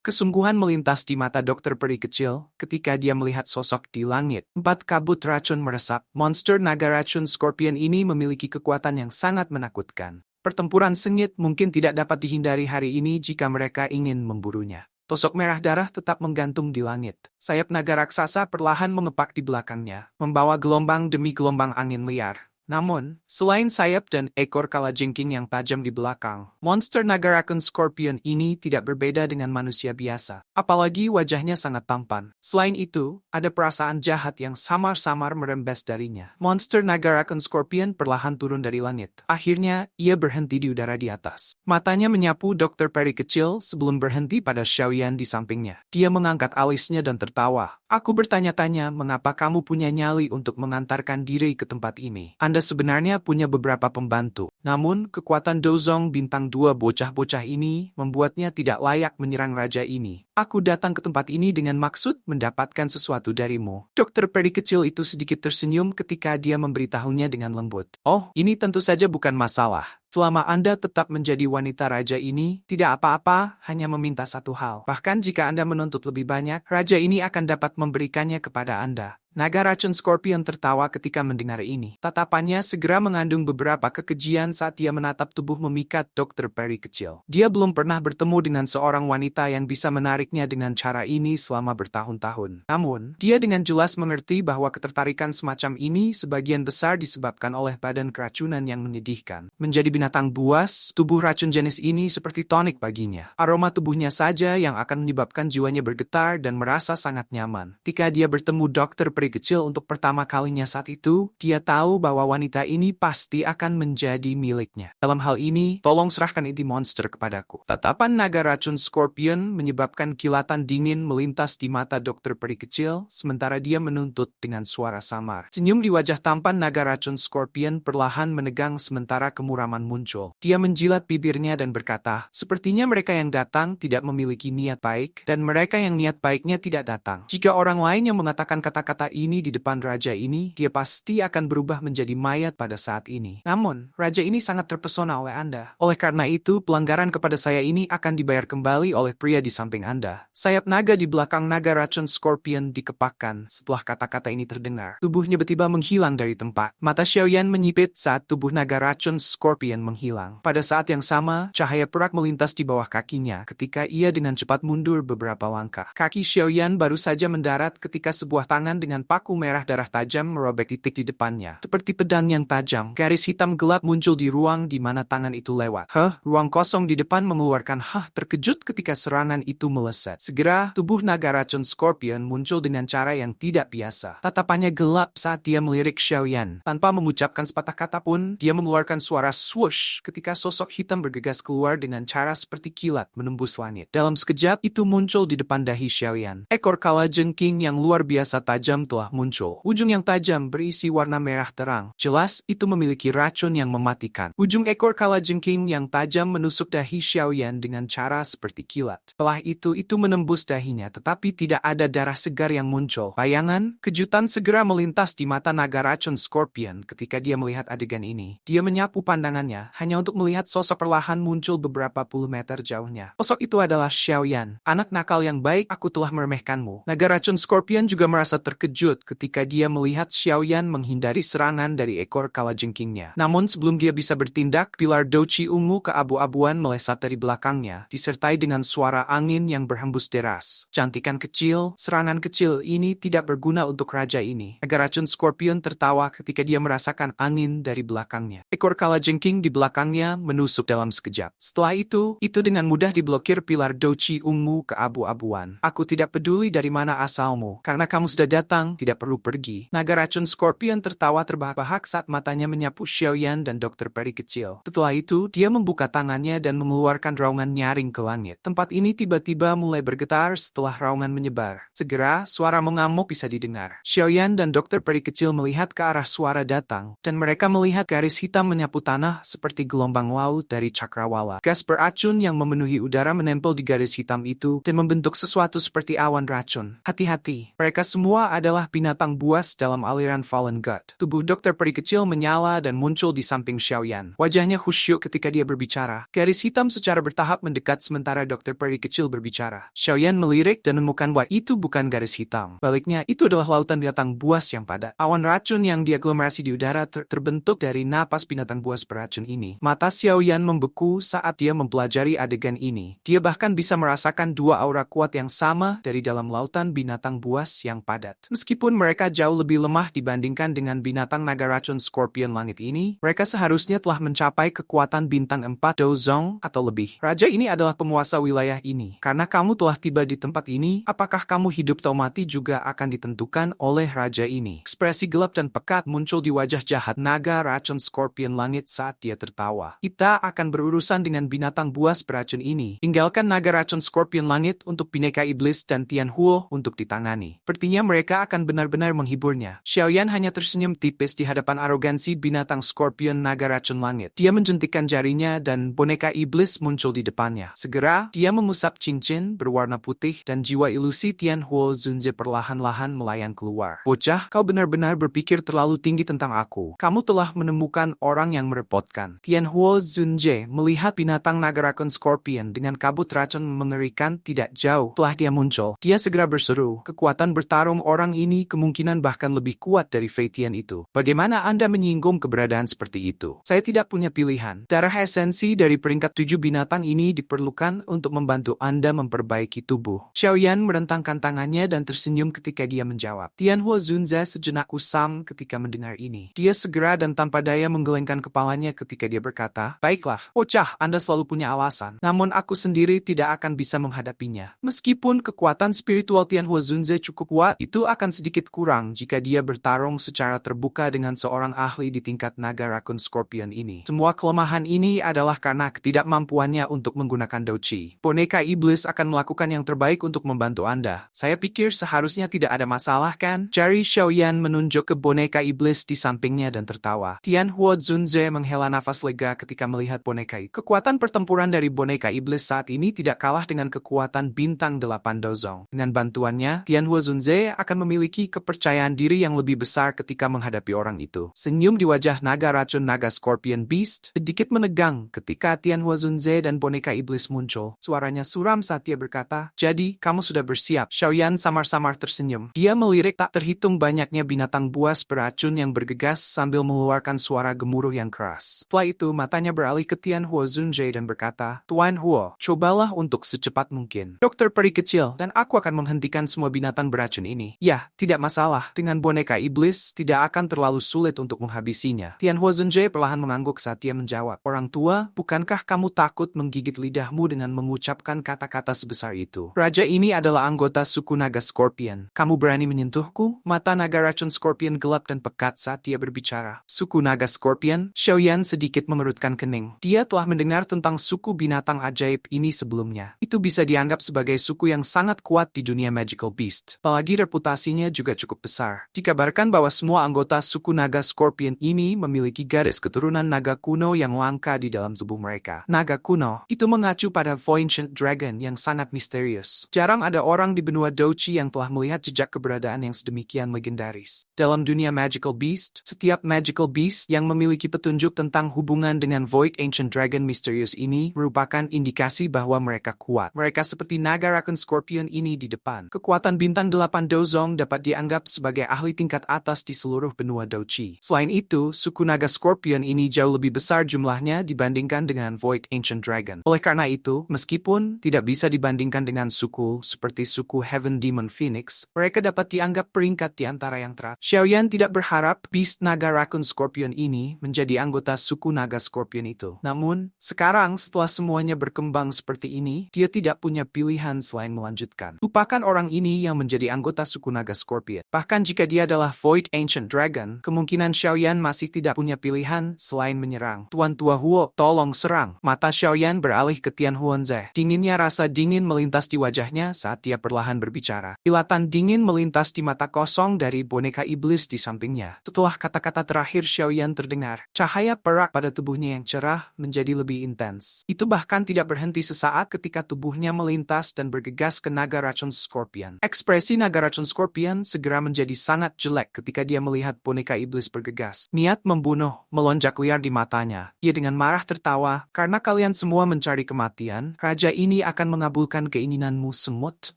Kesungguhan melintas di mata dokter peri kecil ketika dia melihat sosok di langit. 4 kabut racun meresap. Monster naga racun Scorpion ini memiliki kekuatan yang sangat menakutkan. Pertempuran sengit mungkin tidak dapat dihindari hari ini jika mereka ingin memburunya. Tosok merah darah tetap menggantung di langit. Sayap naga raksasa perlahan mengepak di belakangnya, membawa gelombang demi gelombang angin liar. Namun, selain sayap dan ekor kalajengking yang tajam di belakang, monster naga racun Scorpion ini tidak berbeda dengan manusia biasa. Apalagi wajahnya sangat tampan. Selain itu, ada perasaan jahat yang samar-samar merembes darinya. Monster naga racun Scorpion perlahan turun dari langit. Akhirnya, ia berhenti di udara di atas. Matanya menyapu Dr. Perry kecil sebelum berhenti pada Xiaoyan di sampingnya. Dia mengangkat alisnya dan tertawa. Aku bertanya-tanya mengapa kamu punya nyali untuk mengantarkan diri ke tempat ini. Anda sebenarnya punya beberapa pembantu. Namun, kekuatan Dozong bintang 2 bocah-bocah ini membuatnya tidak layak menyerang raja ini. Aku datang ke tempat ini dengan maksud mendapatkan sesuatu darimu. Dokter Perry kecil itu sedikit tersenyum ketika dia memberitahunya dengan lembut. Oh, ini tentu saja bukan masalah. Selama Anda tetap menjadi wanita raja ini, tidak apa-apa, hanya meminta satu hal. Bahkan jika Anda menuntut lebih banyak, raja ini akan dapat memberikannya kepada Anda. Naga racun Scorpion tertawa ketika mendengar ini. Tatapannya segera mengandung beberapa kekejian saat dia menatap tubuh memikat Dr. Perry kecil. Dia belum pernah bertemu dengan seorang wanita yang bisa menariknya dengan cara ini selama bertahun-tahun. Namun, dia dengan jelas mengerti bahwa ketertarikan semacam ini sebagian besar disebabkan oleh badan keracunan yang menyedihkan. Menjadi binatang buas, tubuh racun jenis ini seperti tonik baginya. Aroma tubuhnya saja yang akan menyebabkan jiwanya bergetar dan merasa sangat nyaman. Ketika dia bertemu Dr. Peri kecil untuk pertama kalinya saat itu, dia tahu bahwa wanita ini pasti akan menjadi miliknya. Dalam hal ini, tolong serahkan inti monster kepadaku. Tatapan naga racun Scorpion menyebabkan kilatan dingin melintas di mata Dr. Peri kecil, sementara dia menuntut dengan suara samar. Senyum di wajah tampan naga racun Scorpion perlahan menegang sementara kemuraman muncul. Dia menjilat bibirnya dan berkata, sepertinya mereka yang datang tidak memiliki niat baik, dan mereka yang niat baiknya tidak datang. Jika orang lain yang mengatakan kata-kata ini di depan raja ini, dia pasti akan berubah menjadi mayat pada saat ini. Namun, raja ini sangat terpesona oleh Anda. Oleh karena itu, pelanggaran kepada saya ini akan dibayar kembali oleh pria di samping Anda. Sayap naga di belakang naga racun Scorpion dikepakkan setelah kata-kata ini terdengar. Tubuhnya tiba-tiba menghilang dari tempat. Mata Xiaoyan menyipit saat tubuh naga racun Scorpion menghilang. Pada saat yang sama, cahaya perak melintas di bawah kakinya ketika ia dengan cepat mundur beberapa langkah. Kaki Xiaoyan baru saja mendarat ketika sebuah tangan dengan paku merah darah tajam merobek titik di depannya. Seperti pedang yang tajam, garis hitam gelap muncul di ruang di mana tangan itu lewat. Ruang kosong di depan mengeluarkan terkejut ketika serangan itu meleset. Segera, tubuh naga racun Scorpion muncul dengan cara yang tidak biasa. Tatapannya gelap saat dia melirik Xiaoyan. Tanpa mengucapkan sepatah kata pun, dia mengeluarkan suara swoosh ketika sosok hitam bergegas keluar dengan cara seperti kilat menembus langit. Dalam sekejap, itu muncul di depan dahi Xiaoyan. Ekor kalajengking yang luar biasa tajam telah muncul. Ujung yang tajam berisi warna merah terang. Jelas, itu memiliki racun yang mematikan. Ujung ekor kalajengking yang tajam menusuk dahi Xiaoyan dengan cara seperti kilat. Setelah itu menembus dahinya, tetapi tidak ada darah segar yang muncul. Bayangan, kejutan segera melintas di mata naga racun Scorpion ketika dia melihat adegan ini. Dia menyapu pandangannya, hanya untuk melihat sosok perlahan muncul beberapa puluh meter jauhnya. Sosok itu adalah Xiaoyan. Anak nakal yang baik, aku telah meremehkanmu. Naga racun Scorpion juga merasa terkejut ketika dia melihat Xiaoyan menghindari serangan dari ekor kalajengkingnya. Namun sebelum dia bisa bertindak, pilar doci ungu keabu-abuan melesat dari belakangnya, disertai dengan suara angin yang berhembus deras. Cantikan kecil, serangan kecil ini tidak berguna untuk raja ini. Naga racun Scorpion tertawa ketika dia merasakan angin dari belakangnya. Ekor kalajengking di belakangnya menusuk dalam sekejap. Setelah itu dengan mudah diblokir pilar doci ungu keabu-abuan. Aku tidak peduli dari mana asalmu, karena kamu sudah datang, tidak perlu pergi. Naga racun Scorpion tertawa terbahak-bahak saat matanya menyapu Xiaoyan dan Dr. Perry kecil. Setelah itu, dia membuka tangannya dan mengeluarkan raungan nyaring ke langit. Tempat ini tiba-tiba mulai bergetar setelah raungan menyebar. Segera, suara mengamuk bisa didengar. Xiaoyan dan Dr. Perry kecil melihat ke arah suara datang, dan mereka melihat garis hitam menyapu tanah seperti gelombang laut dari cakrawala. Gas beracun yang memenuhi udara menempel di garis hitam itu dan membentuk sesuatu seperti awan racun. Hati-hati, mereka semua adalah adalah binatang buas dalam aliran Fallen God. Tubuh dokter peri kecil menyala dan muncul di samping Xiaoyan. Wajahnya khusyuk ketika dia berbicara. Garis hitam secara bertahap mendekat sementara dokter peri kecil berbicara. Xiaoyan melirik dan menemukan bahwa itu bukan garis hitam. Baliknya, itu adalah lautan binatang buas yang padat. Awan racun yang diaglomerasi di udara terbentuk dari napas binatang buas beracun ini. Mata Xiaoyan membeku saat dia mempelajari adegan ini. Dia bahkan bisa merasakan dua aura kuat yang sama dari dalam lautan binatang buas yang padat. Meskipun mereka jauh lebih lemah dibandingkan dengan binatang naga racun Scorpion langit ini, mereka seharusnya telah mencapai kekuatan bintang 4 Dozong atau lebih. Raja ini adalah penguasa wilayah ini. Karena kamu telah tiba di tempat ini, apakah kamu hidup atau mati juga akan ditentukan oleh raja ini. Ekspresi gelap dan pekat muncul di wajah jahat naga racun Scorpion langit saat dia tertawa. Kita akan berurusan dengan binatang buas beracun ini. Tinggalkan naga racun Scorpion langit untuk bineka iblis dan Tianhuo untuk ditangani. Sepertinya mereka akan benar-benar menghiburnya. Xiaoyan hanya tersenyum tipis di hadapan arogansi binatang Scorpion naga racun langit. Dia menjentikkan jarinya dan boneka iblis muncul di depannya. Segera, dia mengusap cincin berwarna putih dan jiwa ilusi Tianhuo Zunze perlahan-lahan melayang keluar. Bocah, kau benar-benar berpikir terlalu tinggi tentang aku. Kamu telah menemukan orang yang merepotkan. Tianhuo Zunze melihat binatang naga racun Scorpion dengan kabut racun mengerikan tidak jauh. Setelah dia muncul, dia segera berseru, kekuatan bertarung orang ini kemungkinan bahkan lebih kuat dari Fei Tian itu. Bagaimana Anda menyinggung keberadaan seperti itu? Saya tidak punya pilihan. Darah esensi dari peringkat 7 binatang ini diperlukan untuk membantu Anda memperbaiki tubuh. Xiaoyan merentangkan tangannya dan tersenyum ketika dia menjawab. Tianhuo Zunze sejenak kusam ketika mendengar ini. Dia segera dan tanpa daya menggelengkan kepalanya ketika dia berkata, baiklah, bocah, Anda selalu punya alasan. Namun aku sendiri tidak akan bisa menghadapinya. Meskipun kekuatan spiritual Tianhuo Zunze cukup kuat, itu akan sedikit kurang jika dia bertarung secara terbuka dengan seorang ahli di tingkat naga racun Scorpion ini. Semua kelemahan ini adalah karena ketidakmampuannya untuk menggunakan Douqi. Boneka iblis akan melakukan yang terbaik untuk membantu Anda. Saya pikir seharusnya tidak ada masalah kan? Jari Xiaoyan menunjuk ke boneka iblis di sampingnya dan tertawa. Tianhuo Zunze menghela nafas lega ketika melihat boneka itu. Kekuatan pertempuran dari boneka iblis saat ini tidak kalah dengan kekuatan bintang 8 Dozong. Dengan bantuannya, Tianhuo Zunze akan memiliki kepercayaan diri yang lebih besar ketika menghadapi orang itu. Senyum di wajah naga racun naga Scorpion Beast sedikit menegang ketika Tianhuo Zunze dan boneka iblis muncul. Suaranya suram saat dia berkata, jadi kamu sudah bersiap. Xiaoyan samar-samar tersenyum. Dia melirik tak terhitung banyaknya binatang buas beracun yang bergegas sambil mengeluarkan suara gemuruh yang keras. Setelah itu matanya beralih ke Tianhuo Zunze dan berkata, Tuan Huo, cobalah untuk secepat mungkin. Dokter peri kecil, dan aku akan menghentikan semua binatang beracun ini. Ya, tidak masalah. Dengan boneka iblis, tidak akan terlalu sulit untuk menghabisinya. Tianhuo Zunze perlahan mengangguk saat dia menjawab, orang tua, bukankah kamu takut menggigit lidahmu dengan mengucapkan kata-kata sebesar itu? Raja ini adalah anggota suku naga Scorpion. Kamu berani menyentuhku? Mata naga racun Scorpion gelap dan pekat saat dia berbicara. Suku naga Scorpion? Xiaoyan sedikit mengerutkan kening. Dia telah mendengar tentang suku binatang ajaib ini sebelumnya. Itu bisa dianggap sebagai suku yang sangat kuat di dunia Magical Beast. Apalagi reputasinya juga cukup besar. Dikabarkan bahwa semua anggota suku naga Scorpion ini memiliki garis keturunan naga kuno yang langka di dalam tubuh mereka. Naga kuno itu mengacu pada Ancient Dragon yang sangat misterius. Jarang ada orang di benua Douqi yang telah melihat jejak keberadaan yang sedemikian legendaris. Dalam dunia Magical Beast, setiap Magical Beast yang memiliki petunjuk tentang hubungan dengan Void Ancient Dragon misterius ini merupakan indikasi bahwa mereka kuat. Mereka seperti naga racun Scorpion ini di depan. Kekuatan bintang 8 Dozong dapat dianggap sebagai ahli tingkat atas di seluruh benua Douqi. Selain itu, suku naga Scorpion ini jauh lebih besar jumlahnya dibandingkan dengan Void Ancient Dragon. Oleh karena itu, meskipun tidak bisa dibandingkan dengan suku seperti suku Heaven Demon Phoenix, mereka dapat dianggap peringkat di antara yang teratas. Xiaoyan tidak berharap Beast Naga Raccoon Scorpion ini menjadi anggota suku naga Scorpion itu. Namun, sekarang setelah semuanya berkembang seperti ini, dia tidak punya pilihan selain melanjutkan. Lupakan orang ini yang menjadi anggota suku naga Scorpion. Bahkan jika dia adalah Void Ancient Dragon, kemungkinan Xiaoyan masih tidak punya pilihan selain menyerang. Tuan Tua Huo, tolong serang. Mata Xiaoyan beralih ke Tianhuo-Ze. Dinginnya rasa dingin melintas di wajahnya saat dia perlahan berbicara. Kilatan dingin melintas di mata kosong dari boneka iblis di sampingnya. Setelah kata-kata terakhir Xiaoyan terdengar, cahaya perak pada tubuhnya yang cerah menjadi lebih intens. Itu bahkan tidak berhenti sesaat ketika tubuhnya melintas dan bergegas ke naga racun Scorpion. Ekspresi naga racun Scorpion Scorpion segera menjadi sangat jelek ketika dia melihat boneka iblis bergegas. Niat membunuh melonjak liar di matanya. Ia dengan marah tertawa, "Karena kalian semua mencari kematian, raja ini akan mengabulkan keinginanmu semut."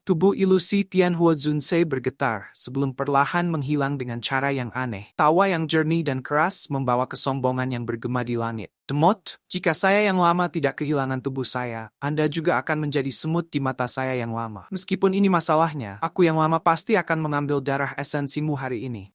Tubuh ilusi Tianhua Zunsei bergetar sebelum perlahan menghilang dengan cara yang aneh. Tawa yang jernih dan keras membawa kesombongan yang bergema di langit. "Demot, jika saya yang lama tidak kehilangan tubuh saya, Anda juga akan menjadi semut di mata saya yang lama. Meskipun ini masalahnya, aku yang lama pasti akan mengambil darah esensimu hari ini."